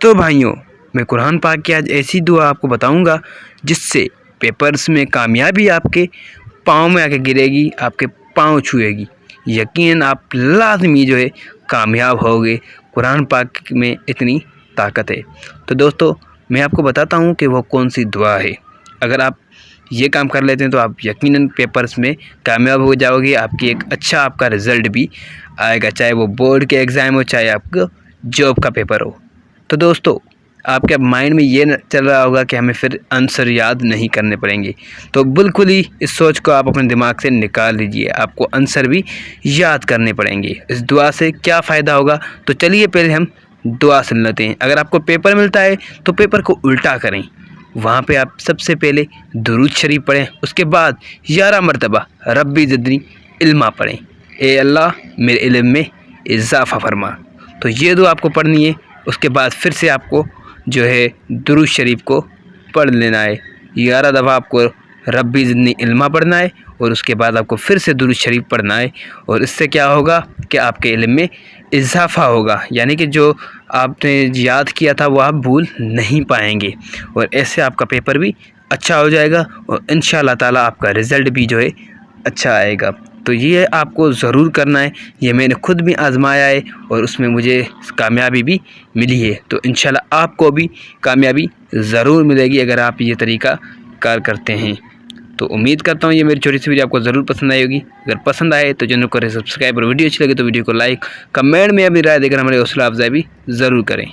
तो भाइयों, मैं कुरान पाक की आज ऐसी दुआ आपको बताऊंगा जिससे पेपर्स में कामयाबी आपके पाँव में आके गिरेगी, आपके पाँव छुएगी। यकीन आप लाजमी जो है कामयाब होगे। कुरान पाक में इतनी ताकत है। तो दोस्तों, मैं आपको बताता हूँ कि वो कौन सी दुआ है। अगर आप ये काम कर लेते हैं तो आप यकीनन पेपर्स में कामयाब हो जाओगे। आपकी एक अच्छा आपका रिज़ल्ट भी आएगा, चाहे वो बोर्ड के एग्ज़ाम हो, चाहे आपका जॉब का पेपर हो। तो दोस्तों, आपके माइंड में ये चल रहा होगा कि हमें फिर आंसर याद नहीं करने पड़ेंगे। तो बिल्कुल ही इस सोच को आप अपने दिमाग से निकाल लीजिए। आपको आंसर भी याद करने पड़ेंगे। इस दुआ से क्या फ़ायदा होगा, तो चलिए पहले हम दुआ सुन लेते हैं। अगर आपको पेपर मिलता है तो पेपर को उल्टा करें। वहाँ पे आप सबसे पहले दुरूद शरीफ पढ़ें, उसके बाद 11 मरतबा रब्बी ज़िदनी इल्मा पढ़ें। ए अल्लाह, मेरे इल्म में इजाफ़ा फरमा। तो ये दुआ आपको पढ़नी है। उसके बाद फिर से आपको जो है दुरूद शरीफ को पढ़ लेना है। 11 दफ़ा आपको रब्बी ज़िदनी इल्मा पढ़ना है और उसके बाद आपको फिर से दुरूद शरीफ पढ़ना है। और इससे क्या होगा कि आपके इल्म में इजाफ़ा होगा, यानी कि जो आपने याद किया था वो आप भूल नहीं पाएंगे। और ऐसे आपका पेपर भी अच्छा हो जाएगा और इंशाअल्लाह ताला आपका रिज़ल्ट भी जो है अच्छा आएगा। तो ये आपको ज़रूर करना है। ये मैंने खुद भी आज़माया है और उसमें मुझे कामयाबी भी मिली है। तो इंशाल्लाह आपको भी कामयाबी ज़रूर मिलेगी अगर आप ये तरीका कार करते हैं। तो उम्मीद करता हूँ ये मेरी छोटी सी वीडियो आपको ज़रूर पसंद आएगी। अगर पसंद आए तो चैनल को करें सब्सक्राइब और वीडियो अच्छी लगे तो वीडियो को लाइक, कमेंट में अपनी राय देकर हमारे हौसला अफजाई भी ज़रूर करें।